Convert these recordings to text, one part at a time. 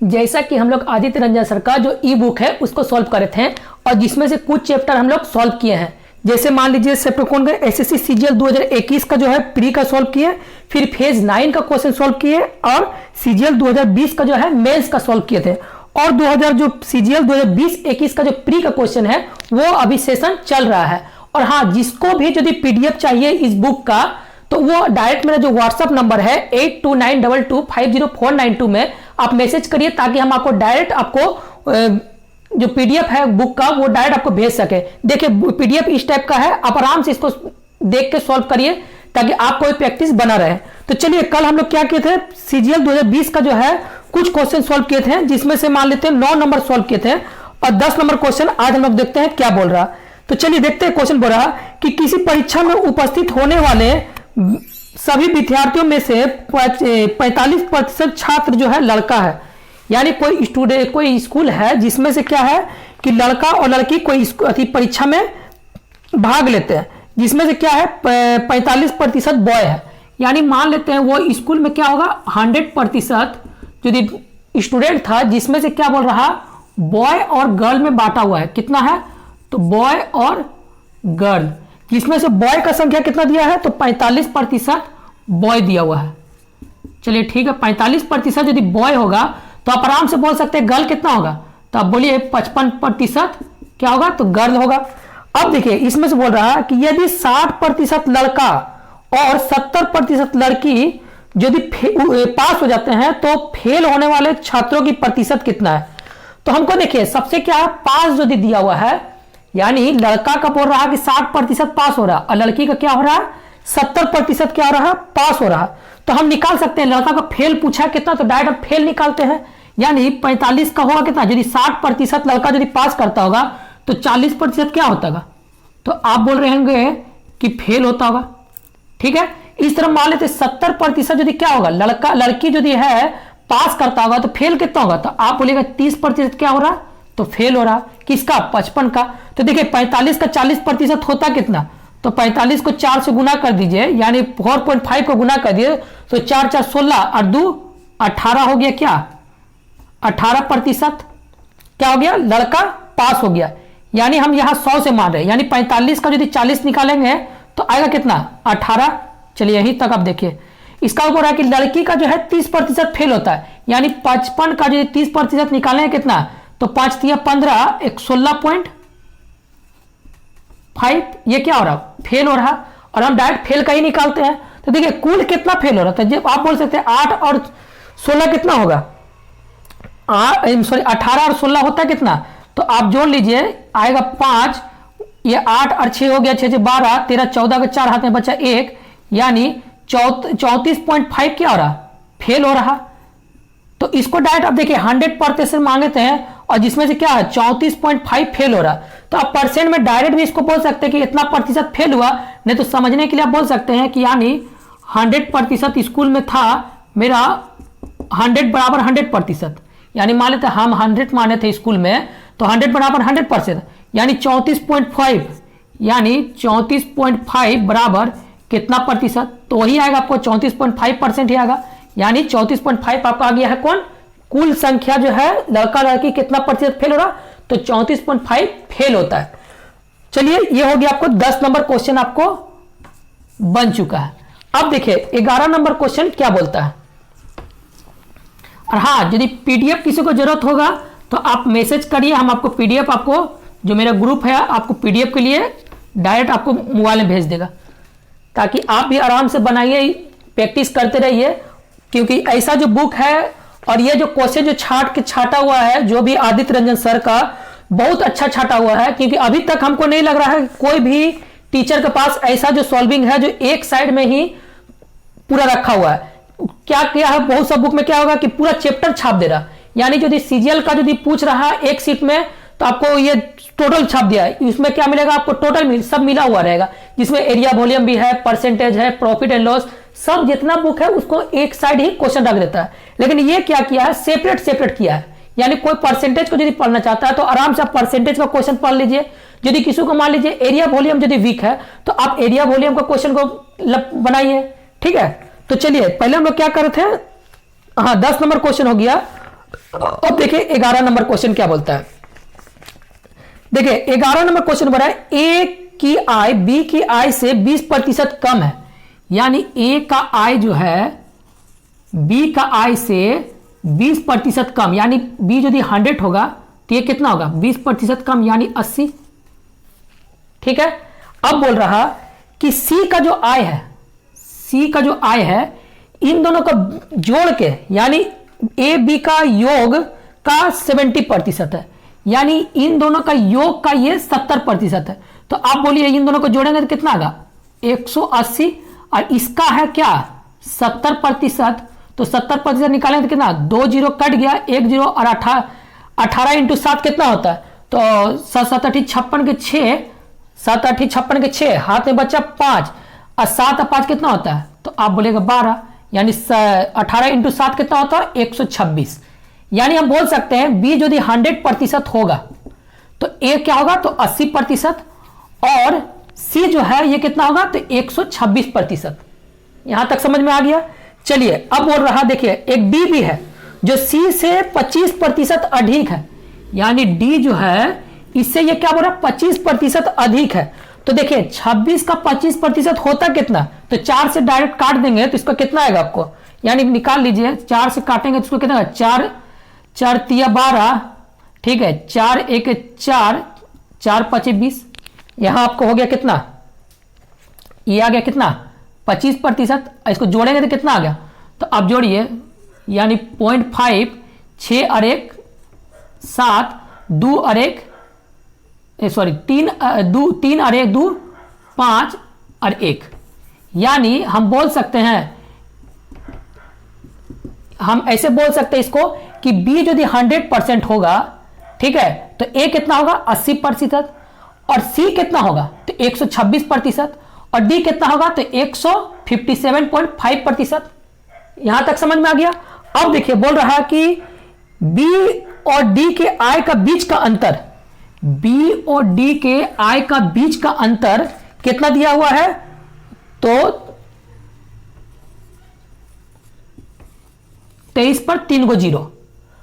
जैसा कि हम लोग आदित्य रंजन सर का जो ई बुक है उसको सॉल्व करे थे और जिसमें से कुछ चैप्टर हम लोग सॉल्व किए हैं। जैसे मान लीजिए चैप्टर कौन का एसएससी सीजीएल 2021 का जो है प्री का सॉल्व किए, फिर फेज 9 का क्वेश्चन सॉल्व किए और सीजीएल 2020 का जो है मेंस का सॉल्व किए थे। और 2000 जो सीजीएल 2020-21 का जो प्री का क्वेश्चन है वो अभी सेशन चल रहा है। और हाँ, जिसको भी यदि पीडीएफ चाहिए इस बुक का तो वो डायरेक्ट मेरा जो व्हाट्सअप नंबर है 8292250492 में आप मैसेज करिए ताकि हम आपको डायरेक्ट आपको जो पीडीएफ है बुक का वो डायरेक्ट आपको भेज सके। देखिए पीडीएफ इस टाइप का है, आप आराम से इसको देख के सॉल्व करिए ताकि आपको प्रैक्टिस बना रहे। तो चलिए कल हम लोग क्या किए थे, सीजीएल 2020 का जो है कुछ क्वेश्चन सॉल्व किए थे, जिसमें से मान लेते हैं 9 नंबर सॉल्व किए थे और 10 नंबर क्वेश्चन आज हम लोग देखते हैं क्या बोल रहा। तो चलिए देखते हैं। क्वेश्चन बोल रहा कि किसी परीक्षा में उपस्थित होने वाले सभी विद्यार्थियों में से 45% छात्र जो है लड़का है। यानी कोई स्टूडेंट कोई स्कूल है जिसमें से क्या है कि लड़का और लड़की कोई परीक्षा में भाग लेते हैं, जिसमें से क्या है 45% बॉय है। यानी मान लेते हैं वो स्कूल में क्या होगा 100% यदि स्टूडेंट था जिसमें से क्या बोल रहा बॉय और गर्ल में बांटा हुआ है। कितना है तो बॉय और गर्ल, जिसमें से बॉय का संख्या कितना दिया है तो 45% बॉय दिया हुआ है। चलिए ठीक है, 45% यदि बॉय होगा तो आप आराम से बोल सकते हैं गर्ल कितना होगा, तो आप बोलिए 55% क्या होगा तो गर्ल होगा। अब देखिए इसमें से बोल रहा है कि यदि 60% लड़का और 70% लड़की यदि पास हो जाते हैं तो फेल होने वाले छात्रों की प्रतिशत कितना है। तो हमको देखिए सबसे क्या है पास यदि दिया हुआ है, यानी लड़का का बोल रहा है कि 60% पास हो रहा और लड़की का क्या हो रहा है 70% क्या हो रहा है पास हो रहा। तो हम निकाल सकते हैं लड़का का फेल पूछा है कितना, तो डायरेक्ट हम फेल निकालते हैं। यानी 45 का होगा कितना, यदि 60% लड़का यदि पास करता होगा तो 40% क्या होता होगा, तो आप बोल रहे होंगे कि फेल होता होगा। ठीक है, इस तरह मान लेते 70% यदि क्या होगा लड़का लड़की यदि है पास करता होगा तो फेल कितना होगा, तो आप बोलेगा 30% क्या हो रहा तो फेल हो रहा। किसका 55 का। तो देखिए 45 का 40% होता कितना, तो 45 को 4 से गुना कर दीजिए, यानी 4.5 को गुना कर दिए तो 4 4 16 और 2 18 हो गया। क्या 18% क्या हो गया लड़का पास हो गया। यानी हम यहां 100 से मान रहे हैं, यानी 45 का यदि 40 निकालेंगे तो आएगा कितना 18। चलिए यहीं तक आप देखिए। इसका ऊपर है कि लड़की का जो है 30% फेल होता है, यानी 55 का जो 30% निकालेंगे कितना, तो 5 तिया 15 एक 16.5 ये क्या हो रहा फेल हो रहा। और हम डायरेक्ट फेल का ही निकालते हैं। तो देखिए कुल कितना फेल हो रहा था, जब आप बोल सकते हैं 8 और 16 कितना होगा, सॉरी 18 और 16 होता है कितना, तो आप जोड़ लीजिए आएगा 5, ये 8 और 6 हो गया, 6 से 12 13 14 का 4 हाथ में बचा 1, यानी 34.5 क्या हो रहा फेल हो रहा। तो इसको डायरेक्ट आप देखिए 100% मांगते हैं और जिसमें से क्या है 34.5 फेल हो रहा। तो आप परसेंट में डायरेक्ट भी इसको बोल सकते हैं कि इतना प्रतिशत फेल हुआ, नहीं तो समझने के लिए आप बोल सकते हैं कि यानी 100% स्कूल में था मेरा 100 बराबर 100%, यानी मान लेते हम 100 माने थे स्कूल में तो 100 बराबर 100%, यानी 34.5, यानी 34.5 बराबर कितना प्रतिशत, तो वही आएगा आपको 34.5% ही आएगा। यानी 34.5 आपका आ गया है कौन कुल संख्या जो है लड़का लड़की कितना प्रतिशत फेल हो रहा, तो 34.5 फेल होता है। चलिए ये हो गया आपको 10 नंबर क्वेश्चन आपको बन चुका है। अब देखिए 11 नंबर क्वेश्चन क्या बोलता है। और हाँ, यदि पीडीएफ किसी को जरूरत होगा तो आप मैसेज करिए, हम आपको पीडीएफ आपको जो मेरा ग्रुप है आपको पीडीएफ के लिए डायरेक्ट आपको मोबाइल में भेज देगा, ताकि आप भी आराम से बनाइए प्रैक्टिस करते रहिए। क्योंकि ऐसा जो बुक है और ये जो क्वेश्चन जो छाटा हुआ है जो भी आदित्य रंजन सर का बहुत अच्छा छाटा हुआ है, क्योंकि अभी तक हमको नहीं लग रहा है कोई भी टीचर के पास ऐसा जो सॉल्विंग है जो एक साइड में ही पूरा रखा हुआ है। क्या किया है बहुत सब बुक में क्या होगा कि पूरा चैप्टर छाप दे रहा, यानी यदि सीजीएल का यदि पूछ रहा है एक सीट में तो आपको ये टोटल छाप दिया है, इसमें क्या मिलेगा आपको टोटल सब मिला हुआ रहेगा, जिसमें एरिया वॉल्यूम भी है, परसेंटेज है, प्रॉफिट एंड लॉस, सब जितना बुक है उसको एक साइड ही क्वेश्चन रख देता है। लेकिन ये क्या किया है सेपरेट किया है, यानी कोई परसेंटेज को यदि पढ़ना चाहता है तो आराम से आप परसेंटेज का क्वेश्चन पढ़ लीजिए। यदि किसी को मान लीजिए एरिया वॉल्यूम यदि वीक है तो आप एरिया वॉल्यूम का क्वेश्चन को बनाइए। ठीक है, तो चलिए पहले हम लोग क्या कर रहे थे, हाँ 10 नंबर क्वेश्चन हो गया। अब देखिए 11 नंबर क्वेश्चन क्या बोलता है। देखिए 11 नंबर क्वेश्चन बोल रहा है ए की आय बी की आय से 20% कम है, यानी ए का आय जो है बी का आय से 20% कम, यानी बी यदि 100 होगा तो ये कितना होगा 20% कम यानी 80। ठीक है, अब बोल रहा कि सी का जो आय है, सी का जो आय है इन दोनों का जोड़ के यानी ए बी का योग का 70% है, यानी इन दोनों का योग का ये 70% है। तो आप बोलिए इन दोनों को जोड़ेंगे तो कितना आएगा 180, और इसका है क्या 70%, तो 70% निकालेंगे तो कितना 2 जीरो कट गया, 1 जीरो और 18 इंटू 7 कितना होता है, तो 7 8 56 के 6, 7 8 56 के 6, हाथ में बचा 5 और 7 और 5 कितना होता है, तो आप बोलेगा 12, यानी 18 इंटू 7 कितना होता है 126। यानी हम बोल सकते हैं बी यदि 100% होगा तो ए क्या होगा तो 80%, और सी जो है ये कितना होगा तो 126%। यहां तक समझ में आ गया। चलिए अब बोल रहा देखिए एक डी भी है जो सी से 25% अधिक है, यानी डी जो है इससे ये क्या बोल रहा है 25% अधिक है। तो देखिए 26 का 25% होता कितना, तो 4 से डायरेक्ट काट देंगे तो इसका कितना आएगा आपको, यानी निकाल लीजिए 4 से काटेंगे तो इसको कितना 4 4 तिया 12, ठीक है 4 1 4, 4 5 20, यहां आपको हो गया कितना, ये आ गया कितना 25%। इसको जोड़ेंगे तो कितना आ गया, तो आप जोड़िए यानी 0.5, 6 और 1 7, 2 और 1 सॉरी 3 और 1 2, 5 और 1, यानी हम बोल सकते हैं, हम ऐसे बोल सकते हैं इसको कि बी यदि 100% होगा, ठीक है, तो ए कितना होगा 80%, और सी कितना होगा तो 126%, और डी कितना होगा तो 157.5%। यहां तक समझ में आ गया। अब देखिए बोल रहा है कि बी और डी के आय का बीच का अंतर, बी और डी के आय का बीच का अंतर कितना दिया हुआ है, तो 23 पर 3 गो जीरो।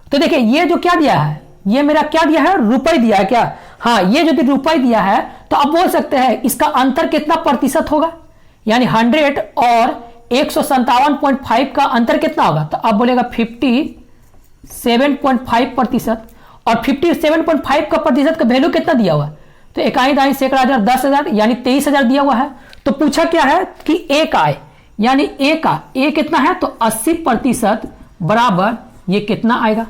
तो देखिए ये जो क्या दिया है, ये मेरा क्या दिया है रुपए दिया है क्या, हाँ ये जो रुपए दिया है तो आप बोल सकते हैं इसका अंतर कितना प्रतिशत होगा, यानी 100 और 157.5 का अंतर कितना होगा, तो आप बोलेगा 57.5%, और 57.5 का प्रतिशत का वैल्यू कितना दिया हुआ है, तो इकाई दाई सैकड़ा हजार 10,000 यानी 23,000 दिया हुआ है। तो पूछा क्या है कि ए का आय, यानी ए का ए कितना है तो 80% बराबर ये कितना आएगा,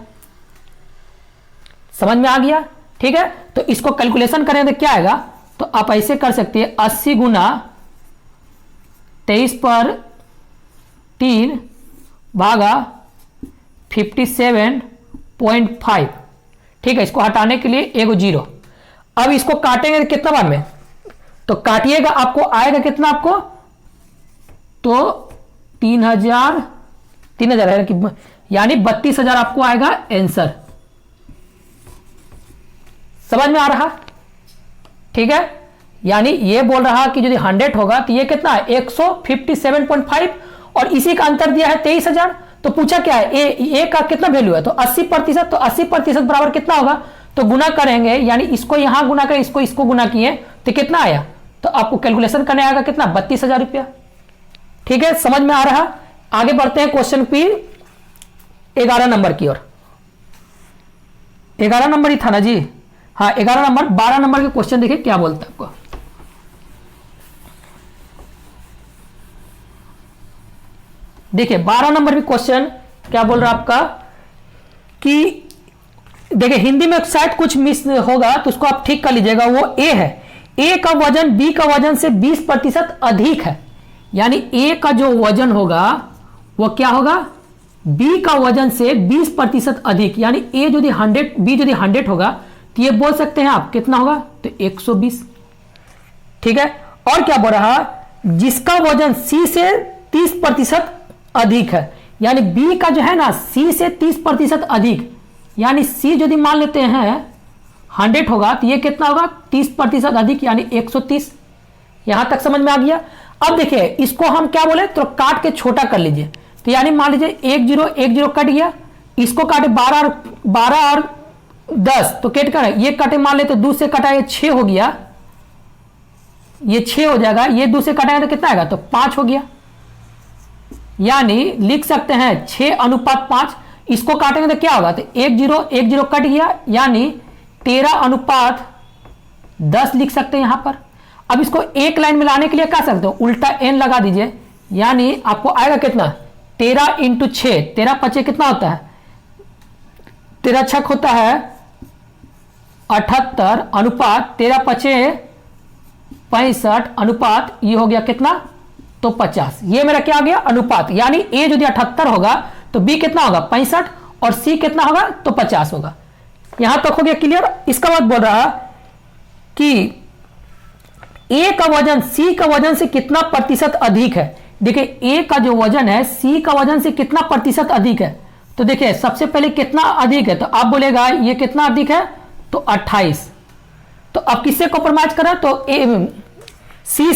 समझ में आ गया। ठीक है, तो इसको कैलकुलेशन करें तो क्या आएगा, तो आप ऐसे कर सकते हैं 80 गुना 23 पर 3 भागा 57.5, ठीक है, इसको हटाने के लिए एगो जीरो। अब इसको काटेंगे तो कितना बार में, तो काटिएगा आपको आएगा कितना, आपको तो 3,000 यानी 32,000 आपको आएगा आंसर। समझ में आ रहा, ठीक है, यानी ये बोल रहा कि यदि 100 होगा तो ये कितना है 157.5, और इसी का अंतर दिया है 23,000। तो पूछा क्या है ए का कितना वैल्यू है, तो 80%, तो 80% बराबर कितना होगा, तो गुना करेंगे, यानी इसको यहां गुना करें, इसको गुना किए तो कितना आया, तो आपको कैलकुलेशन करने आएगा कितना 32,000 रुपया। ठीक है, समझ में आ रहा। आगे बढ़ते हैं क्वेश्चन पी 11 नंबर की ओर। 11 नंबर ही था ना जी, हाँ 11 नंबर। 12 नंबर के क्वेश्चन देखिए क्या बोलता है आपको। देखिए 12 नंबर भी क्वेश्चन क्या बोल रहा है आपका कि देखिए हिंदी में शायद कुछ मिस होगा तो उसको आप ठीक कर लीजिएगा। वो ए है, ए का वजन बी का वजन से 20% अधिक है, यानी ए का जो वजन होगा वो क्या होगा बी का वजन से 20% अधिक, यानी ए यदि 100 बी यदि 100 होगा तो ये बोल सकते हैं आप कितना होगा तो 120। ठीक है, और क्या बोल रहा जिसका वजन सी से 30% अधिक है, यानी बी का जो है ना सी से 30% अधिक, यानी सी यदि मान लेते हैं 100 होगा तो ये कितना होगा 30% अधिक, यानी 130। यहां तक समझ में आ गया। अब देखिए इसको हम क्या बोले तो काट के छोटा कर लीजिए, तो यानी मान लीजिए 1 0 कट गया, इसको काटे 12 और 10 तो केट कर ये कटे मान ले तो 2 से कटा ये 6 हो गया, ये 6 हो जाएगा, ये 2 से कटाएगा तो कितना आएगा तो 5 हो गया। यानी लिख सकते हैं 6:5। इसको काटेंगे तो क्या होगा तो 1 0 1 0 कट गया, यानी 13:10 लिख सकते हैं यहां पर। अब इसको एक लाइन में लाने के लिए क्या सकते हो उल्टा n लगा दीजिए, यानी आपको आएगा कितना 13 × 6, 13 × 5 कितना होता है 13 छक होता है 78 अनुपात 13 × 5 65 अनुपात ये हो गया कितना तो 50। ये मेरा क्या आ गया अनुपात, यानी a यदि 78 होगा तो b कितना होगा 65 और c कितना होगा तो 50 होगा। यहां तक हो गया क्लियर। इसका बाद बोल रहा कि a का वजन c का वजन से कितना प्रतिशत अधिक है। देखिए a का जो वजन है c का वजन से कितना प्रतिशत अधिक है, तो देखिए सबसे पहले कितना अधिक है तो आप बोलेगा ये कितना अधिक है तो 28। तो अब किससे कॉम्प्रोमाइज करा तो c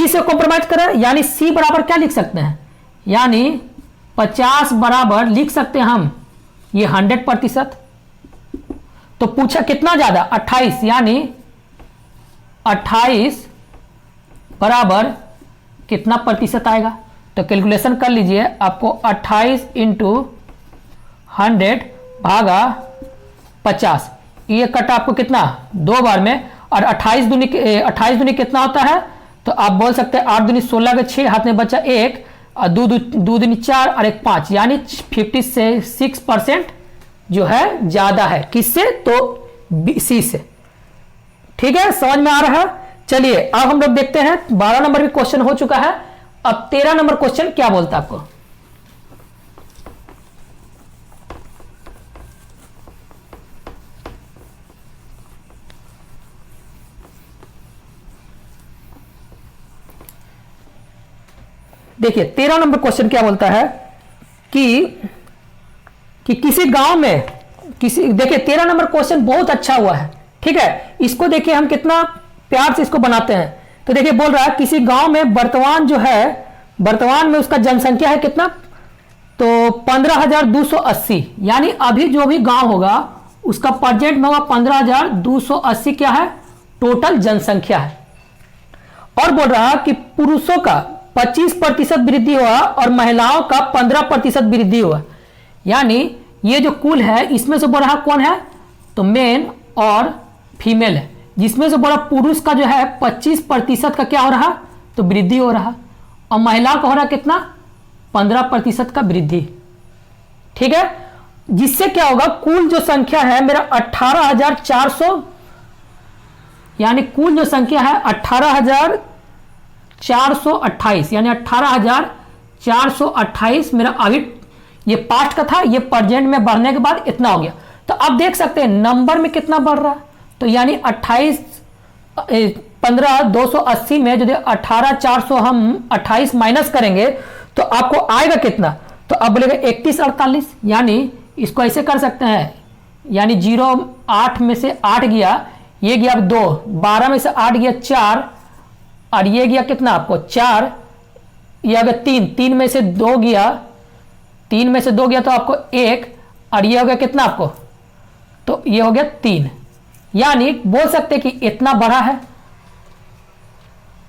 से कॉम्प्रोमाइज करा, यानी c बराबर क्या लिख सकते हैं, यानी 50 बराबर लिख सकते हैं हम ये 100%। तो पूछा कितना ज्यादा 28, यानी 28 बराबर कितना प्रतिशत आएगा तो कैलकुलेशन कर लीजिए, आपको 28 × 100 भागा 50, ये कट आपको कितना 2 बार में, और 28 दूनी कितना होता है तो आप बोल सकते हैं 8 दूनी 16 के 6 हाथ में बचा 1 और 2 दूनी 4 और 1 5, यानी 56% जो है ज्यादा है किससे तो सी से। ठीक है समझ में आ रहा है। चलिए अब हम लोग देखते हैं 12 नंबर भी क्वेश्चन हो चुका है। अब 13 नंबर क्वेश्चन क्या बोलता है आपको, देखिए 13 नंबर क्वेश्चन क्या बोलता है कि किसी गांव में देखिए 13 नंबर क्वेश्चन बहुत अच्छा हुआ है। ठीक है इसको देखिए हम कितना प्यार से इसको बनाते हैं। तो देखिए बोल रहा है किसी गांव में वर्तमान में उसका जनसंख्या है कितना तो 15,280, यानी अभी जो भी गांव होगा उसका प्रेजेंट में होगा 15,280 क्या है टोटल जनसंख्या है। और बोल रहा है कि पुरुषों का 25% वृद्धि हुआ और महिलाओं का 15% वृद्धि हुआ, यानी ये जो कुल है इसमें से बोल रहा कौन है तो मेन और फीमेल है, जिसमें से बड़ा पुरुष का जो है 25% का क्या हो रहा तो वृद्धि हो रहा और महिला का हो रहा कितना 15% का वृद्धि। ठीक है जिससे क्या होगा कुल जो संख्या है मेरा 18,400, यानी कुल जो संख्या है 18,428, यानी 18,428 मेरा अभी ये पास्ट का था, ये प्रेजेंट में बढ़ने के बाद इतना हो गया। तो आप देख सकते हैं नंबर में कितना बढ़ रहा है तो यानी 15,280 में यदि 18,400 हम 28 माइनस करेंगे तो आपको आएगा कितना तो अब बोलेगा 3148, यानी इसको ऐसे कर सकते हैं, यानी 0 8 में से 8 गया, ये गया 2, 12 में से 8 गया 4 और ये गया कितना आपको 4, ये अगर 3 में से 2 गया, 3 में से 2 गया तो आपको 1 और ये हो गया कितना आपको तो ये हो गया 3, यानी बोल सकते कि इतना बड़ा है।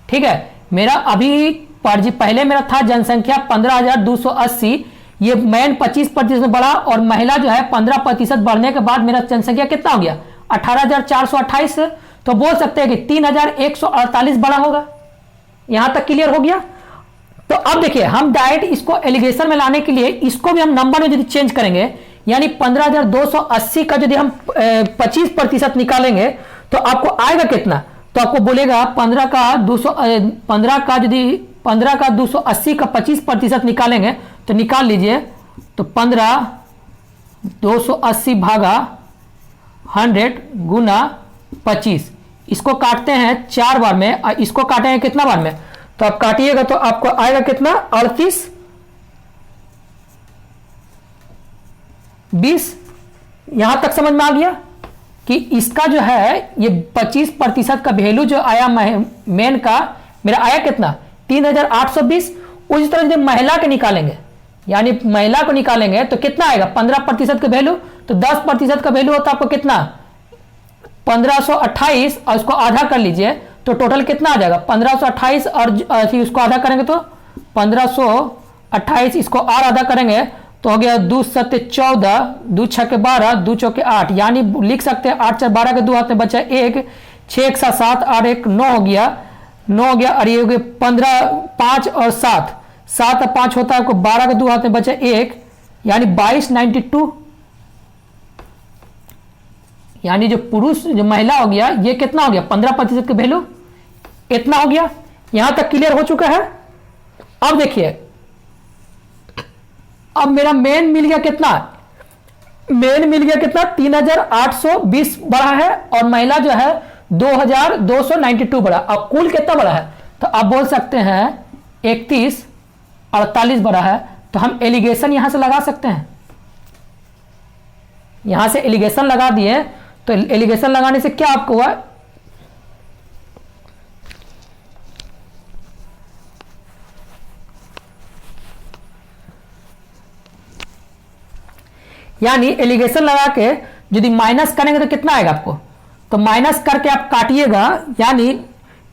ठीक है मेरा अभी पहले मेरा था जनसंख्या 15,280, ये मैन 25% बढ़ा और महिला जो है 15% बढ़ने के बाद मेरा जनसंख्या कितना हो गया 18,428, तो बोल सकते हैं कि 3,148 बड़ा होगा। यहां तक क्लियर हो गया। तो अब देखिए हम डायरेक्ट इसको एलिगेशन में लाने के लिए इसको भी हम नंबर में यदि चेंज करेंगे, यानी 15,280 का यदि हम 25% निकालेंगे तो आपको आएगा कितना तो आपको बोलेगा 15 का 280 का 25% निकालेंगे तो निकाल लीजिए तो 15,280 भागा 100 गुना 25, इसको काटते हैं 4 बार में और इसको काटेंगे कितना बार में तो आप काटिएगा तो आपको आएगा कितना 38 20। यहां तक समझ में आ गया कि इसका जो है ये 25% का वैल्यू जो आया मेन का मेरा आया कितना 3,820। उसी तरह जब महिला के निकालेंगे यानी महिला को निकालेंगे तो कितना आएगा 15% का वैल्यू, तो 10% का वैल्यू होता है आपको कितना 1528, और उसको आधा कर लीजिए तो टोटल कितना आ जाएगा 1528, और उसको आधा करेंगे तो 1528, इसको और आधा करेंगे तो हो गया 2 7 14, 2 6 12, 2 4 8, यानी लिख सकते हैं 8 4 12 के 2 हाथ में बचा 1, 6 1 7 7, 8 1 9 हो गया, 9 हो गया, और ये हो गया 15 5 और 7, 7 और 5 होता है आपको 12 के 2 हाथ में बचा 1, यानी 2292, यानी जो पुरुष जो महिला हो गया ये कितना हो गया 15% का वैल्यू इतना हो गया। यहां तक क्लियर हो चुका है। अब देखिए, अब मेरा मेन मिल गया कितना, मेन मिल गया कितना 3820 बढ़ा है, और महिला जो है 2292 बढ़ा। अब कुल कितना बढ़ा है, तो आप बोल सकते हैं 3148 बढ़ा है। तो हम एलिगेशन यहां से लगा सकते हैं, यहां से एलिगेशन लगा दिए, तो एलिगेशन लगाने से क्या आपको हुआ, यानी एलिगेशन लगा के यदि माइनस करेंगे तो कितना आएगा आपको, तो माइनस करके आप काटिएगा, यानी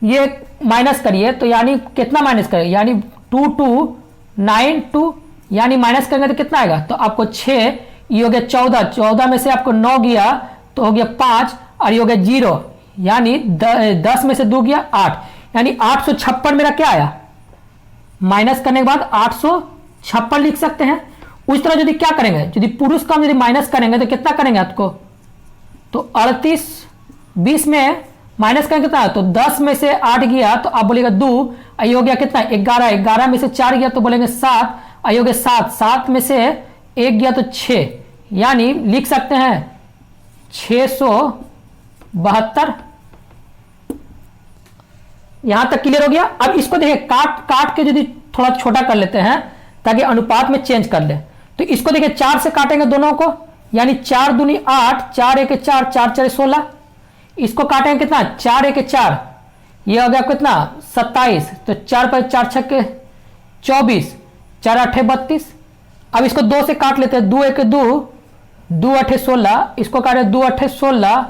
ये माइनस करिए तो यानी कितना माइनस करेंगे, यानी 2292, यानी माइनस करेंगे तो कितना आएगा, तो आपको 6, ये हो गया 14, 14 में से आपको 9 गया तो हो गया 5, और ये हो गया 0, यानी 10 में से 2 गया 8, यानी 856 मेरा क्या आया, माइनस करने के बाद 856 लिख सकते हैं। उस तरह यदि क्या करेंगे, यदि पुरुष का हम यदि माइनस करेंगे तो कितना करेंगे आपको, तो 38 20 में माइनस करेंगे कितना, तो 10 में से 8 गया तो आप बोलेगा 2, ये हो गया कितना 11, 11 में से 4 गया तो बोलेंगे 7, ये हो गया 7, 7 में से 1 गया तो 6, यानी लिख सकते हैं 672। यहां तक क्लियर हो गया। अब इसको देखिए काट के यदि थोड़ा छोटा कर लेते हैं ताकि अनुपात में चेंज कर ले, तो इसको देखिए 4 से काटेंगे दोनों को, यानी 4 दूनी 8, 4 1 4, 4 4 16, इसको काटेंगे कितना 4 1 4, ये हो गया कितना 27, तो 4 पर 4 6 के 24, 4 8 32। अब इसको 2 से काट लेते हैं, 2 1 2, 2 8 16, इसको काटे 2 8 16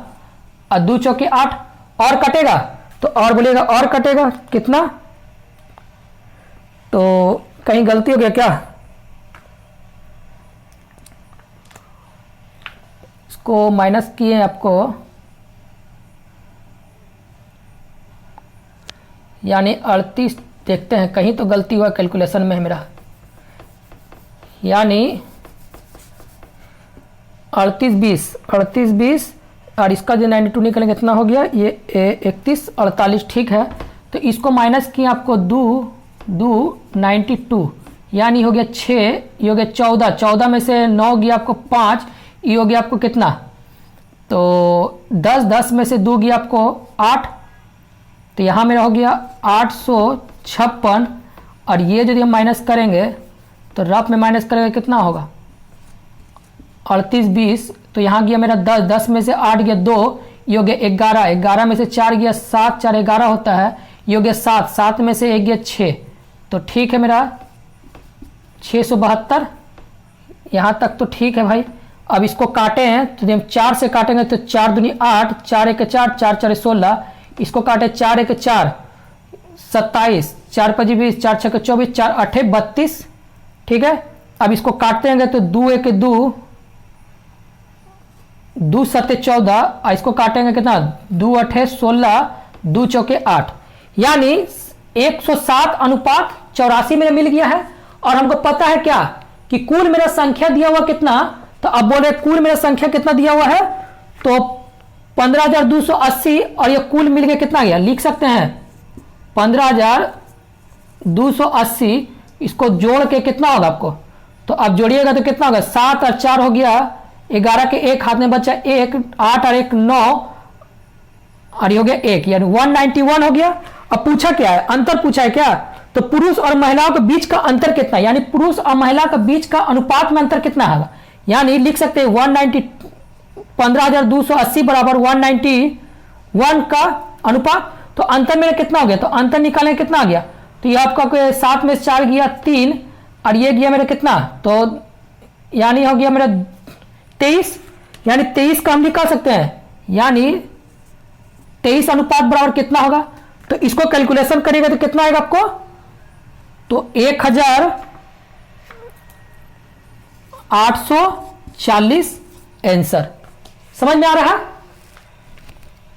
और 2 4 8, और कटेगा तो और बोलिएगा और कटेगा कितना, तो कहीं गलती हो गया क्या, इसको माइनस किए आपको, यानी 38, देखते हैं कहीं तो गलती हुआ कैलकुलेशन में है मेरा, यानी 38 20 और इसका जो 92 निकलेंगे कितना हो गया, ये 31 48 ठीक है। तो इसको माइनस किए आपको 2 92, यानी हो गया 6, ये हो गया 14, 14 में से 9 गया आपको 5, ये हो गया आपको कितना, तो 10, 10 में से 2 गया आपको 8, तो यहाँ मेरा हो गया 856, और ये यदि हम माइनस करेंगे तो रफ में माइनस करेंगे कितना होगा 38 20, तो यहाँ गया मेरा 10, 10 में से 8 गया 2, ये हो गया 11, 11 में से 4 गया 7, 4 11 होता है, ये हो गया 7, 7 में से 1 गया 6, तो ठीक है मेरा 672, यहाँ तक तो ठीक है भाई। अब इसको काटे हैं तो जब 4 से काटेंगे तो 4 दूनी 8, 4 1 4, 4 4 16, इसको काटे 4 1 4 27, 4 5 20, 4 6 24, 4 8 32, ठीक है। अब इसको काटते हैं तो 2 1 2, 2 7 14, और इसको काटेंगे कितना 2 8 16, 2 4 8, यानी 107 अनुपात 84 मेरा मिल गया है। और हमको पता है क्या कि कुल मेरा संख्या दिया हुआ कितना, तो अब बोल रहे कुल मेरा संख्या कितना दिया हुआ है, तो 15,280, और ये कुल मिल के कितना गया, लिख सकते हैं 15,280, इसको जोड़ के कितना होगा आपको, तो अब जोड़िएगा तो कितना होगा 7 और 4 हो गया 11 के एक हाथ में बचा 1, 8 और 1 9, और ये हो गया 1, यानी 191 हो गया। अब पूछा क्या है, अंतर पूछा है क्या, तो पुरुष और महिलाओं के बीच का अंतर कितना, यानी पुरुष और महिला के बीच का अनुपात में अंतर कितना है, यानी लिख सकते हैं 15,280 बराबर 191 का अनुपात। तो अंतर मेरा कितना हो गया, तो अंतर निकालने कितना आ गया, तो ये आपका 7 में से 4 गया 3, और ये गया मेरा कितना, तो यानी हो गया मेरा 23, यानी 23 का हम निकाल सकते हैं, यानी 23 अनुपात बराबर कितना होगा, तो इसको कैलकुलेशन करेगा तो कितना आएगा आपको, तो 1840 आंसर। समझ में आ रहा,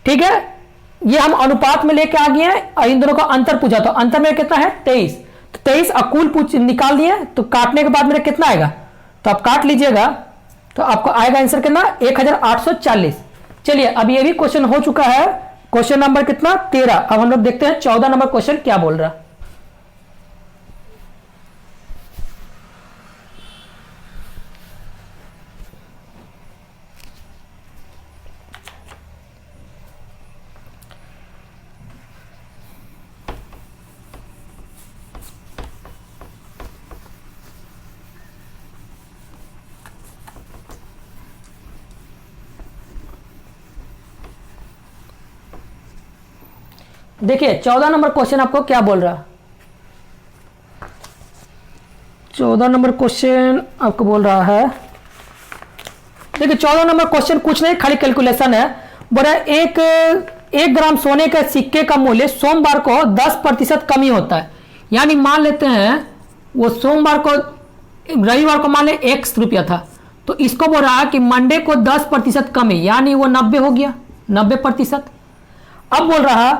ठीक है। ये हम अनुपात में लेके आ गए हैं और इन दोनों का अंतर पूछा, तो अंतर में कितना है 23, तो 23 अकुल पूछ निकाल दिए, तो काटने के बाद मेरा कितना आएगा, तो आप काट लीजिएगा तो आपको आएगा आंसर कितना 1840। चलिए अब ये भी क्वेश्चन हो चुका है, क्वेश्चन नंबर कितना 13। अब हम लोग देखते हैं 14 नंबर क्वेश्चन क्या बोल रहा। देखिए 14 नंबर क्वेश्चन आपको क्या बोल रहा, 14 नंबर क्वेश्चन आपको बोल रहा है, देखिए 14 नंबर क्वेश्चन कुछ नहीं, खाली कैलकुलेशन है। बोला एक ग्राम सोने के सिक्के का मूल्य सोमवार को 10% कमी होता है, यानी मान लेते हैं वो सोमवार को, रविवार को मान ले x रुपया था, तो इसको बोल रहा है कि मंडे को 10% कमी, यानी वो 90 हो गया, 90%। अब बोल रहा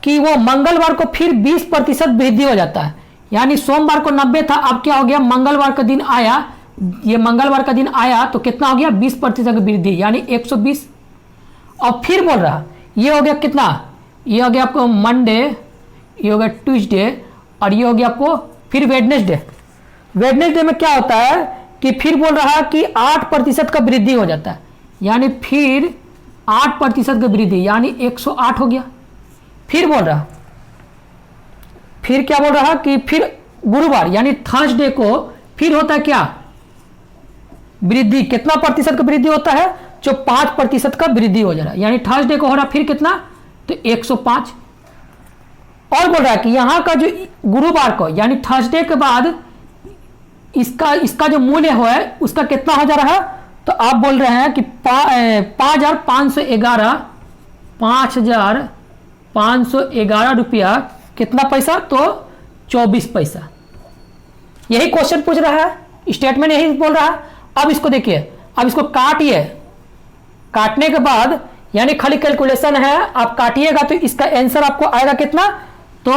कि वो मंगलवार को फिर 20% वृद्धि हो जाता है, यानी सोमवार को 90 था, अब क्या हो गया, मंगलवार का दिन आया, ये मंगलवार का दिन आया तो कितना हो गया 20% वृद्धि, यानी 120। और फिर बोल रहा ये हो गया कितना, ये हो गया आपको मंडे, ये हो गया ट्यूसडे, और ये हो गया आपको फिर वेडनेसडे। वेडनेसडे में क्या होता है कि फिर बोल रहा कि 8% का वृद्धि हो जाता है, यानी फिर 8% का वृद्धि, यानी 108 हो गया। फिर बोल रहा, फिर क्या बोल रहा कि फिर गुरुवार यानी थर्सडे को फिर होता है क्या वृद्धि, कितना प्रतिशत का वृद्धि होता है, जो 5% का वृद्धि हो जा रहा है, यानी थर्सडे को हो रहा फिर कितना, तो 105। और बोल रहा है कि यहां का जो गुरुवार को यानी थर्सडे के बाद इसका जो मूल्य है उसका कितना हो जा रहा है, तो आप बोल रहे हैं कि 5,511 रुपया कितना पैसा, तो 24 पैसा। यही क्वेश्चन पूछ रहा है, स्टेटमेंट यही बोल रहा है। अब इसको देखिए, अब इसको काटिए, काटने के बाद यानी खाली कैलकुलेशन है, आप काटिएगा तो इसका आंसर आपको आएगा कितना, तो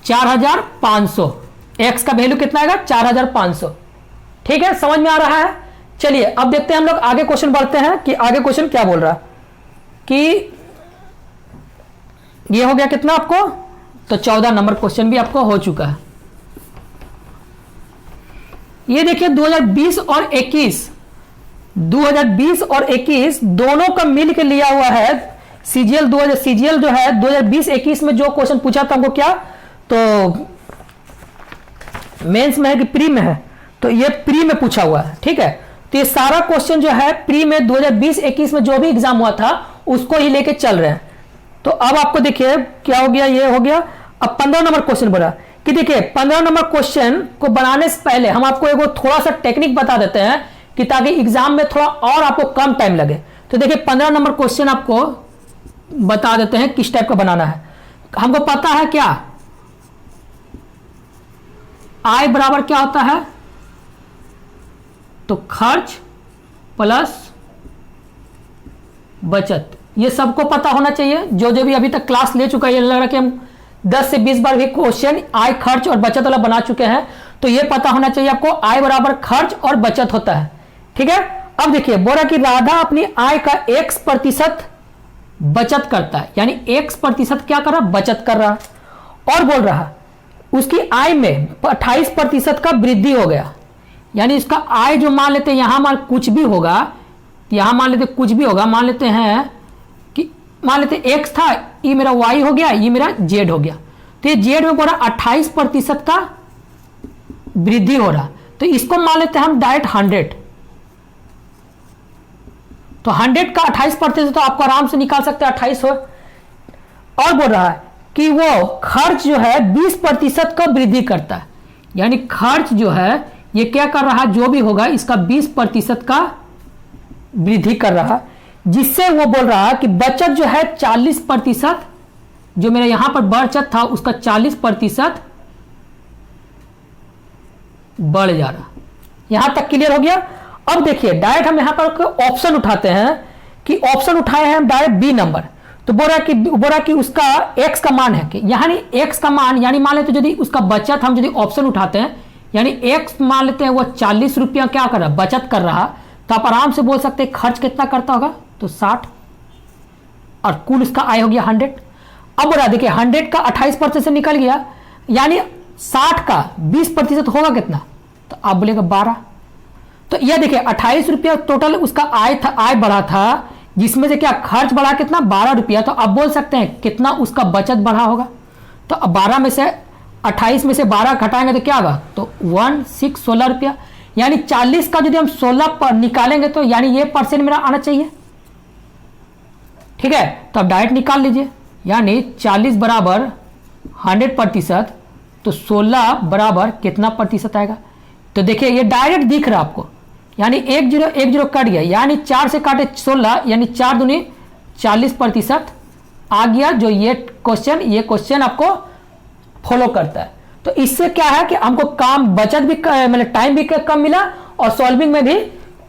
4,500, एक्स का वैल्यू कितना आएगा 4,500। ठीक है, समझ में आ रहा है। चलिए अब देखते हैं हम लोग आगे क्वेश्चन बढ़ते हैं कि आगे क्वेश्चन क्या बोल रहा कि ये हो गया कितना आपको, तो 14 नंबर क्वेश्चन भी आपको हो चुका है। ये देखिए 2020 और 21 दोनों का मिल के लिया हुआ है सीजीएल जो है 2020-21 में जो क्वेश्चन पूछा था हमको, क्या तो मेंस में है कि प्री में है, तो ये प्री में पूछा हुआ है। ठीक है, तो ये सारा क्वेश्चन जो है प्री में 2020-21 में जो भी एग्जाम हुआ था उसको ही लेके चल रहे हैं। तो अब आपको देखिए क्या हो गया, ये हो गया। अब 15 नंबर क्वेश्चन बोला कि देखिए 15 नंबर क्वेश्चन को बनाने से पहले हम आपको एक थोड़ा सा टेक्निक बता देते हैं कि ताकि एग्जाम में थोड़ा और आपको कम टाइम लगे। तो देखिए 15 नंबर क्वेश्चन आपको बता देते हैं किस टाइप का बनाना है। हमको पता है क्या, आय बराबर क्या होता है, तो खर्च प्लस बचत, ये सबको पता होना चाहिए। जो भी अभी तक क्लास ले चुका है, ये लग रहा है कि हम 10 से 20 बार भी क्वेश्चन आय खर्च और बचत वाला बना चुके हैं, तो ये पता होना चाहिए आपको आय बराबर खर्च और बचत होता है। ठीक है, अब देखिए बोला कि राधा अपनी आय का X% बचत करता है, यानी X% क्या कर रहा, बचत कर रहा। और बोल रहा उसकी आय में 28% का वृद्धि हो गया, यानी इसका आय जो मान लेते हैं यहां कुछ भी होगा, यहां मान लेते कुछ भी होगा, मान लेते हैं कि मान लेते X था, ये मेरा Y हो गया, ये मेरा Z हो गया, तो ये Z में बोला 28% का वृद्धि हो रहा, तो इसको मान लेते हैं हम डायरेक्ट 100, तो 100 का 28% तो आपको आराम से निकाल सकते हैं 28 हो। और बोल रहा है कि वो खर्च जो है 20% का वृद्धि करता है, यानी खर्च जो है ये क्या कर रहा है, जो भी होगा इसका 20% का वृद्धि कर रहा, जिससे वो बोल रहा है कि बचत जो है 40%, जो मेरा यहां पर बचत था उसका 40% बढ़ जा रहा। यहां तक क्लियर हो गया। अब देखिए डायरेक्ट हम यहां पर ऑप्शन उठाते हैं कि ऑप्शन उठाए हैं हम डायरेक्ट बी नंबर, तो बोल रहा कि उसका एक्स का मान है कि यानी एक्स का मान, यानी मान लेते यदि उसका बचत हम यदि ऑप्शन उठाते हैं यानी एक्स मान लेते हैं वो 40 रुपया क्या कर रहा, बचत कर रहा, तो आप आराम से बोल सकते हैं खर्च कितना करता होगा, तो 60, और कुल उसका आय हो गया 100। अब बोला देखिए 100 का 28% से निकल गया, यानी 60 का 20% होगा कितना, तो आप बोलेगा 12। तो यह देखिए 28 रुपया टोटल उसका आय था, आय बढ़ा था, जिसमें से क्या खर्च बढ़ा कितना 12 रुपया, तो आप बोल सकते हैं कितना उसका बचत बढ़ा होगा। तो अब 12 में से 28 में से 12 घटाएंगे तो क्या होगा, तो 16 रुपया, यानी 40 का यदि हम 16 पर निकालेंगे तो यानी ये परसेंट मेरा आना चाहिए। ठीक है, तो अब डायरेक्ट निकाल लीजिए, यानी 40 बराबर 100%, तो 16 बराबर कितना प्रतिशत आएगा, तो देखिए ये डायरेक्ट दिख रहा है आपको, यानी 1 0 कट गया, यानी 4 से काटे 16, यानी 4 दूनी 40% आ गया। जो ये क्वेश्चन आपको फॉलो करता है। तो इससे क्या है कि हमको काम बचत भी मतलब टाइम भी कम मिला और सॉल्विंग में भी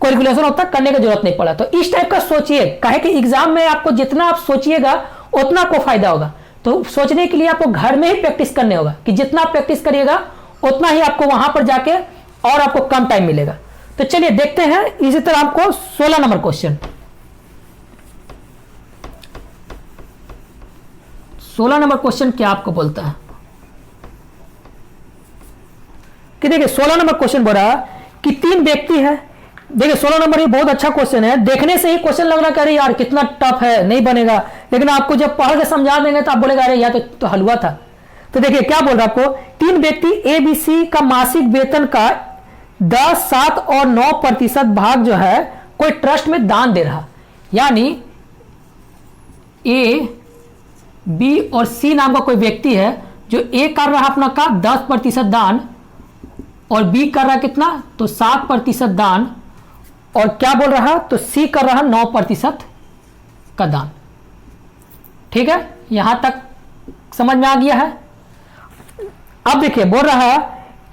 कैलकुलेशन होता करने की जरूरत नहीं पड़ा। तो इस टाइप का सोचिए, कहे कि एग्जाम में आपको जितना आप सोचिएगा उतना आपको फायदा होगा। तो सोचने के लिए आपको घर में ही प्रैक्टिस करने होगा कि जितना आप प्रैक्टिस करिएगा उतना ही आपको वहां पर जाके और आपको कम टाइम मिलेगा। तो चलिए देखते हैं इसी तरह आपको 16 नंबर क्वेश्चन। 16 नंबर क्वेश्चन क्या आपको बोलता है कि देखिए 16 नंबर क्वेश्चन बोल रहा कि 3 व्यक्ति है। देखिए 16 नंबर ये बहुत अच्छा क्वेश्चन है, देखने से ही क्वेश्चन लग रहा है अरे यार कितना टफ है, नहीं बनेगा, लेकिन आपको जब पढ़ के समझा देंगे तो आप बोलेगा अरे यार तो हलवा था। तो देखिए क्या बोल रहा है आपको, 3 व्यक्ति ए बी सी का मासिक वेतन का 10, 7 और 9% भाग जो है कोई ट्रस्ट में दान दे रहा, यानी ए बी और सी नाम का कोई व्यक्ति है जो ए कर रहा अपना का 10% दान और बी कर रहा कितना, तो 7% दान, और क्या बोल रहा, तो सी कर रहा 9% का दान। ठीक है, यहां तक समझ में आ गया है। अब देखिए बोल रहा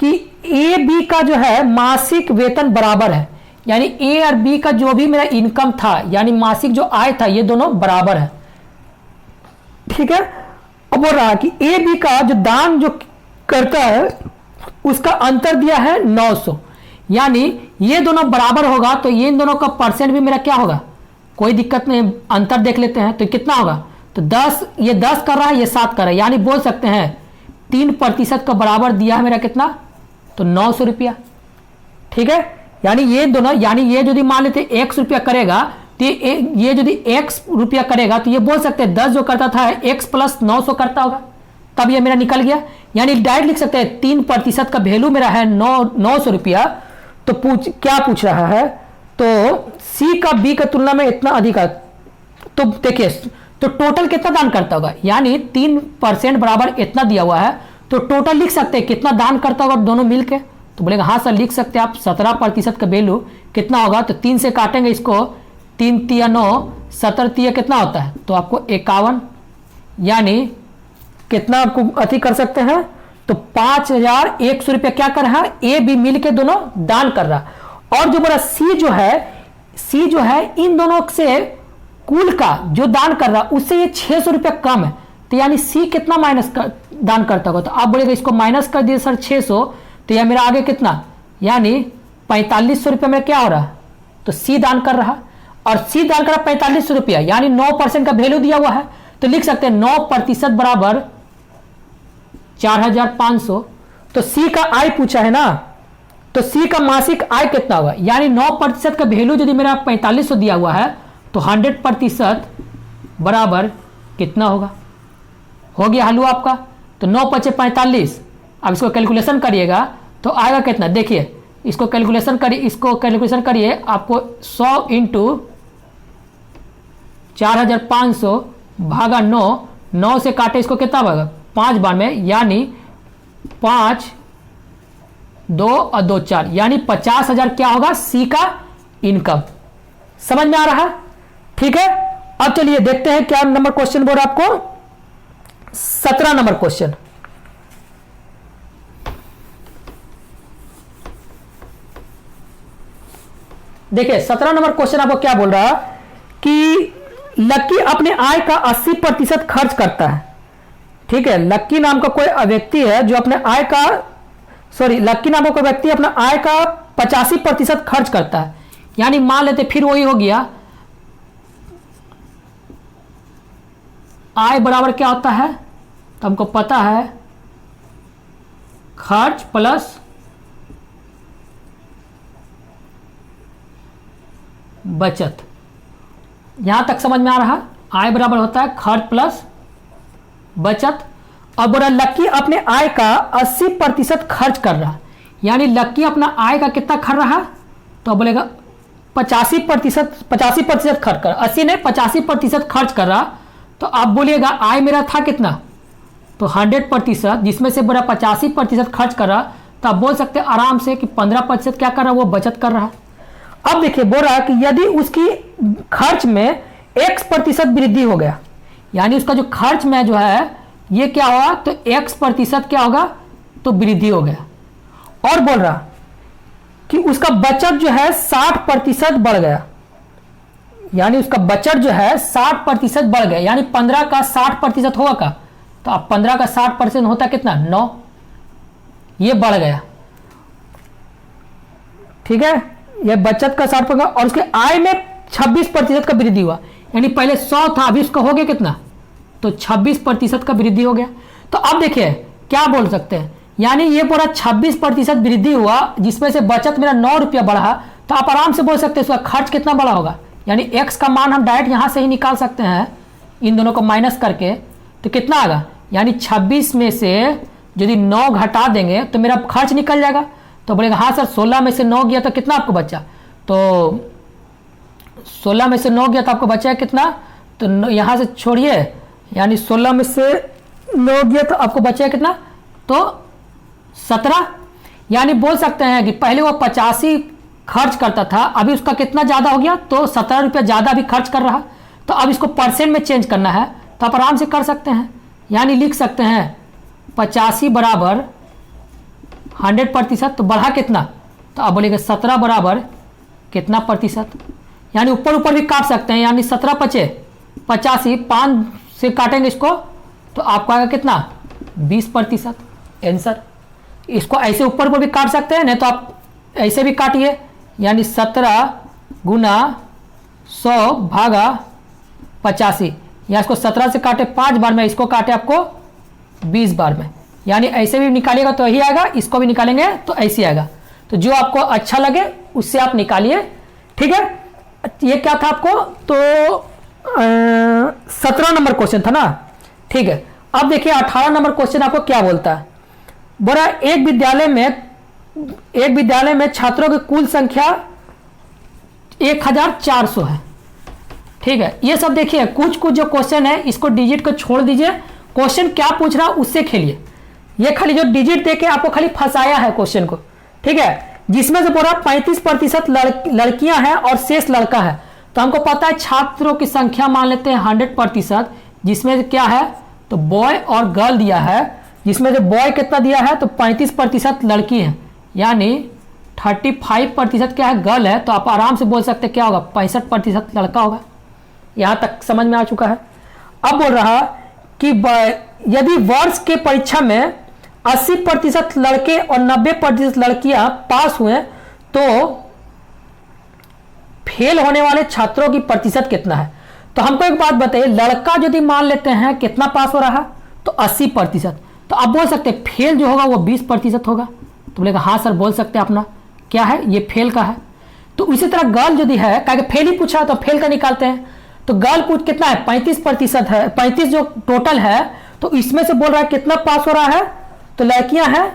कि ए बी का जो है मासिक वेतन बराबर है, यानी ए और बी का जो भी मेरा इनकम था यानी मासिक जो आय था ये दोनों बराबर है। ठीक है, अब बोल रहा कि ए बी का जो दान जो करता है उसका अंतर दिया है 900, यानी ये दोनों बराबर होगा तो ये इन दोनों का परसेंट भी मेरा क्या होगा, कोई दिक्कत नहीं, अंतर देख लेते हैं तो कितना होगा, तो 10, ये 10 कर रहा है ये 7 कर रहा है, यानी बोल सकते हैं 3% का बराबर दिया है मेरा कितना, तो 900 रुपया। ठीक है, यानी ये दोनों, यानी ये यदि मान लेते x रुपया करेगा तो ये यदि x रुपया करेगा तो ये बोल सकते हैं 10 जो करता था x प्लस 900 करता होगा, तब ये मेरा निकल गया। यानी डायरेक्ट लिख सकते हैं 3% का वैल्यू मेरा है 900 रुपया। तो क्या पूछ रहा है, तो सी का बी की तुलना में इतना अधिक है, तो देखिए तो टोटल कितना दान करता होगा, यानी 3% बराबर इतना दिया हुआ है, तो टोटल लिख सकते हैं कितना दान करता होगा दोनों मिलके, तो बोलेगा हाँ सर लिख सकते हैं आप 17% का वैल्यू कितना होगा, तो 3 से काटेंगे इसको, 3 तिया 9, 17 तिया कितना होता है, तो आपको 51, यानी कितना आपको अति कर सकते हैं, तो 5100 रुपया क्या कर रहा है, ए बी मिल के दोनों दान कर रहा। और जो बोला सी जो है इन दोनों से कुल का जो दान कर रहा उससे ये 600 रुपया कम है, तो यानी सी कितना दान करता होगा, तो आप बोलेगा इसको माइनस कर दिए सर 600, तो यह मेरा आगे कितना, यानी 4500 रुपया में क्या हो रहा, तो सी दान कर रहा, और सी दान कर रहा 4500 रुपया, यानी 9% का वैल्यू दिया हुआ है, तो लिख सकते हैं 9% बराबर 4500। तो सी का आय पूछा है ना, तो सी का मासिक आय कितना होगा, यानी 9% का वैल्यू यदि मेरा 4500 दिया हुआ है तो 100% बराबर कितना होगा, हो गया हलवा आपका। तो 9 × 5 = 45, अब इसको कैलकुलेशन करिएगा तो आएगा कितना, देखिए इसको कैलकुलेशन करिए, आपको 100 × 4500 भागा 9 से काटे इसको कितना भागा 5 बार में, यानी 5 2 और 2 4, यानी 50,000 क्या होगा सी का इनकम। समझ में आ रहा है? ठीक है, अब चलिए देखते हैं क्या नंबर क्वेश्चन बोल रहा है आपको। 17 नंबर क्वेश्चन, देखिए 17 नंबर क्वेश्चन आपको क्या बोल रहा है कि लक्की अपने आय का 80% खर्च करता है। ठीक है, लक्की नाम का कोई व्यक्ति है जो अपने आय का लक्की नाम का कोई व्यक्ति अपना आय का 85% खर्च करता है। यानी मान लेते फिर वही हो गया, आय बराबर क्या होता है तो हमको पता है खर्च प्लस बचत। यहां तक समझ में आ रहा? आय बराबर होता है खर्च प्लस बचत। अब बोला लक्की अपने आय का 80% खर्च कर रहा, यानी लक्की अपना आय का कितना कर रहा तो बोलेगा 85% खर्च कर, 80 नहीं 85% खर्च कर रहा। तो आप बोलिएगा आय मेरा था कितना तो 100%, जिसमें से बोला 85% खर्च कर रहा, तो आप बोल सकते हैं आराम से कि 15% क्या कर रहा वो बचत कर रहा। अब देखिए बोल रहा है कि यदि उसकी खर्च में X% वृद्धि हो गया, यानी उसका जो खर्च में जो है ये क्या हुआ तो X% क्या होगा तो वृद्धि हो गया। और बोल रहा कि उसका बचत जो है 60% बढ़ गया, यानी उसका बचत जो है 60% बढ़ गया, यानी 15 का 60% होगा का तो अब 15 का 60% होता कितना 9, ये बढ़ गया। ठीक है, ये बचत का 60% और उसके आय में 26% का वृद्धि हुआ, यानी पहले 100 था अभी उसका हो गया कितना तो 26% का वृद्धि हो गया। तो अब देखिए क्या बोल सकते हैं, यानी ये पूरा 26% वृद्धि हुआ जिसमें से बचत मेरा 9 रुपया बढ़ा, तो आप आराम से बोल सकते हैं उसका खर्च कितना बड़ा होगा, यानी x का मान हम डायरेक्ट यहां से ही निकाल सकते हैं इन दोनों को माइनस करके, तो कितना आएगा यानी 26 में से यदि 9 घटा देंगे तो मेरा खर्च निकल जाएगा। तो बोलेगा हाँ सर 16 में से 9 गया तो कितना आपको बचा, तो 16 में से 9 गया तो आपको बचा है कितना, तो यहाँ से छोड़िए, यानी 16 में से 9 गया तो आपको बचा है कितना तो 17। यानी बोल सकते हैं कि पहले वो 85 खर्च करता था, अभी उसका कितना ज़्यादा हो गया तो 17 रुपया ज़्यादा भी खर्च कर रहा। तो अब इसको परसेंट में चेंज करना है तो आप आराम से कर सकते हैं, यानी लिख सकते हैं 85 बराबर 100%, तो बढ़ा कितना तो अब बोलेंगे 17 बराबर कितना प्रतिशत, यानी ऊपर ऊपर भी काट सकते हैं, यानी 17 पचे 85, 5 से काटेंगे इसको तो आपको आएगा कितना 20% आंसर। इसको ऐसे ऊपर ऊपर भी काट सकते हैं, नहीं तो आप ऐसे भी काटिए, यानी 17 गुना 100 भागा 85, या इसको 17 से काटे 5 बार में, इसको काटे आपको 20 बार में, यानी ऐसे भी निकालिएगा तो यही आएगा, इसको भी निकालेंगे तो ऐसे आएगा। तो जो आपको अच्छा लगे उससे आप निकालिए। ठीक है, ये क्या था आपको तो 17 नंबर क्वेश्चन था ना। ठीक है, अब देखिए 18 नंबर क्वेश्चन आपको क्या बोलता है। बोला एक विद्यालय में छात्रों की कुल संख्या 1400 है। ठीक है, ये सब देखिए कुछ जो क्वेश्चन है इसको डिजिट को छोड़ दीजिए, क्वेश्चन क्या पूछ रहा उससे खेलिए। ये खाली जो डिजिट देके आपको खाली फंसाया है क्वेश्चन को। ठीक है, जिसमें से बोला 35% लड़कियां हैं और शेष लड़का है, तो हमको पता है छात्रों की संख्या मान लेते हैं 100%, जिसमें क्या है तो बॉय और गर्ल दिया है, जिसमें से बॉय कितना दिया है तो 35% लड़की है, यानी 35% क्या है गर्ल है, तो आप आराम से बोल सकते क्या होगा 65% लड़का होगा। यहाँ तक समझ में आ चुका है। अब बोल रहा कि यदि वर्ष के परीक्षा में 80% लड़के और 90% लड़कियां पास हुए तो फेल होने वाले छात्रों की प्रतिशत कितना है। तो हमको एक बात बताइए, लड़का यदि मान लेते हैं कितना पास हो रहा तो 80%, तो आप बोल सकते हैं फेल जो होगा वो 20% होगा। तो बोलेगा हाँ सर बोल सकते हैं अपना क्या है ये फेल का है। तो इसी तरह गर्ल यदि है, क्या फेल ही पूछा तो फेल का निकालते हैं, तो गर्ल पूछ कितना है 35% है, 35 जो टोटल है, तो इसमें से बोल रहा है कितना पास हो रहा है तो लड़कियां हैं,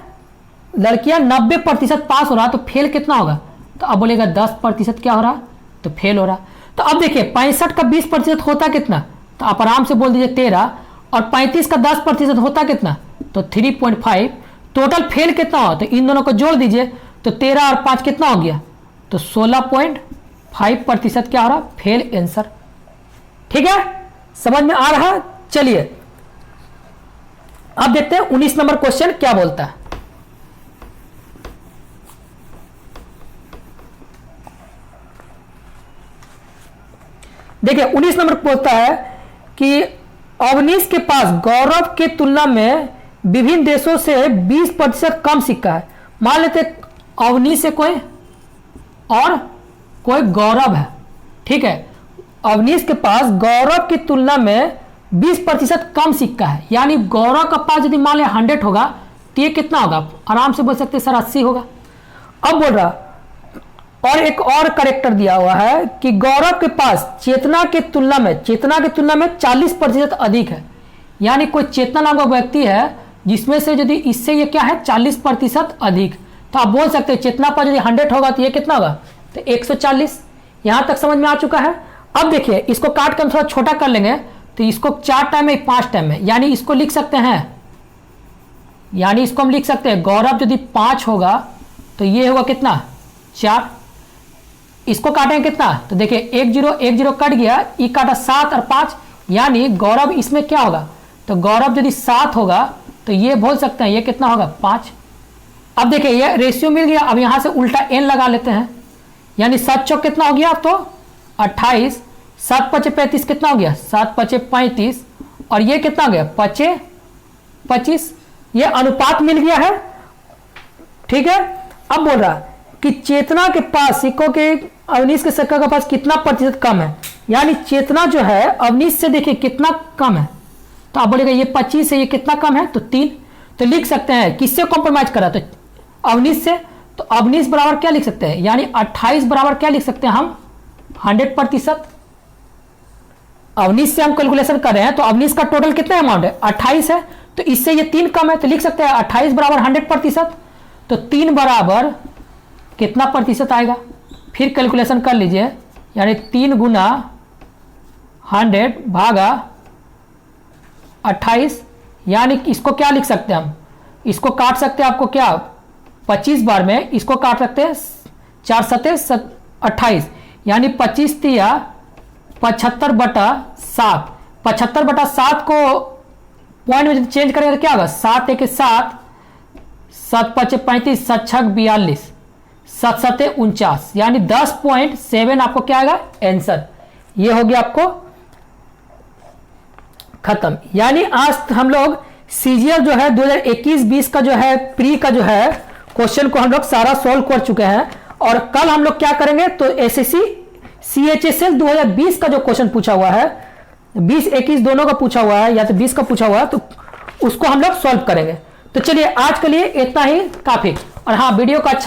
लड़कियां 90% पास हो रहा, तो फेल कितना होगा तो अब बोलेगा 10% क्या हो रहा तो फेल हो रहा। तो अब देखिए 65 का 20% होता कितना, तो आप आराम से बोल दीजिए 13, और 35 का 10% होता कितना तो 3.5, टोटल फेल कितना हो, तो इन दोनों को जोड़ दीजिए, तो 13 और 5 कितना हो गया, तो 16.5% क्या हो रहा, फेल आंसर। ठीक है, समझ में आ रहा। चलिए अब देखते हैं 19 नंबर क्वेश्चन क्या बोलता है। देखिए 19 नंबर बोलता है कि अवनीश के पास गौरव के तुलना में विभिन्न देशों से 20% कम सिक्का है। मान लेते अवनीश से कोई और कोई गौरव है, ठीक है, अवनीश के पास गौरव की तुलना में 20% कम सिक्का है, यानी गौरव का पास यदि मान लिया 100 होगा तो ये कितना होगा, आराम से बोल सकते हैं सर 80 होगा। अब बोल रहा और एक और करेक्टर दिया हुआ है कि गौरव के पास चेतना के तुलना में 40% अधिक है, यानी कोई चेतना नाम का व्यक्ति है जिसमें से यदि इससे ये क्या है 40% अधिक, तो आप बोल सकते हैं चेतना पर यदि 100 होगा तो ये कितना होगा, तो 140। यहां तक समझ में आ चुका है। अब देखिए इसको काट कर हम थोड़ा छोटा कर लेंगे, तो इसको 4 टाइम में 5 टाइम में, यानी इसको लिख सकते हैं, यानी इसको हम लिख सकते हैं गौरव यदि 5 होगा तो ये होगा कितना 4, इसको काटेंगे कितना, तो देखिए 1 0 1 0 कट गया, ई काटा 7 और 5, यानी गौरव इसमें क्या होगा, तो गौरव यदि 7 होगा तो ये बोल सकते हैं ये कितना होगा 5। अब देखिए ये रेशियो मिल गया, अब यहां से उल्टा n लगा लेते हैं, यानी 7 चौक कितना हो गया, तो 28, 7 पचे 35 कितना हो गया, 7 पचे 35, और ये कितना हो गया 5 25, ये अनुपात मिल गया है। ठीक है, अब बोल रहा कि चेतना के पास सिक्कों के अवनीश के सिक्का के पास कितना प्रतिशत कम है, यानी चेतना जो है अवनीश से देखिए कितना कम है, तो आप बोलेगा ये 25 है, ये कितना कम है, तो 3, तो लिख सकते हैं किससे कॉम्प्रोमाइज करा, तो अवनीश से, तो अवनीश बराबर क्या लिख सकते हैं, यानी 28 बराबर क्या लिख सकते हैं हम 100%। अवनीश से हम कैलकुलेशन कर रहे हैं, तो अवनीश का टोटल कितना अमाउंट है 28 है, तो इससे ये 3 कम है, तो लिख सकते हैं 28 बराबर 100%, तो 3 बराबर कितना प्रतिशत आएगा, फिर कैलकुलेशन कर लीजिए, यानी 3 गुना 100 भागा 28, यानी इसको क्या लिख सकते हैं हम, इसको काट सकते हैं, आपको क्या 25 बार में इसको काट सकते हैं, 4 सत्ते 28, यानी 25 तिया 75/7, 75/7 को पॉइंट में चेंज करेंगे तो क्या होगा, 7 1 7, 7 5 35, 7 6 42, 7 7 49, यानी 10.7 आपको क्या आएगा आंसर। ये हो गया आपको खत्म। यानी आज हम लोग सीजीएल जो है 2021-20 का जो है प्री का जो है क्वेश्चन को हम लोग सारा सॉल्व कर चुके हैं, और कल हम लोग क्या करेंगे, तो एसएससी सीएचएसएल 2020 का जो क्वेश्चन पूछा हुआ है, 20-21 दोनों का पूछा हुआ है या तो 20 का पूछा हुआ है, तो उसको हम लोग सॉल्व करेंगे। तो चलिए आज के लिए इतना ही काफी, और हाँ वीडियो का अच्छा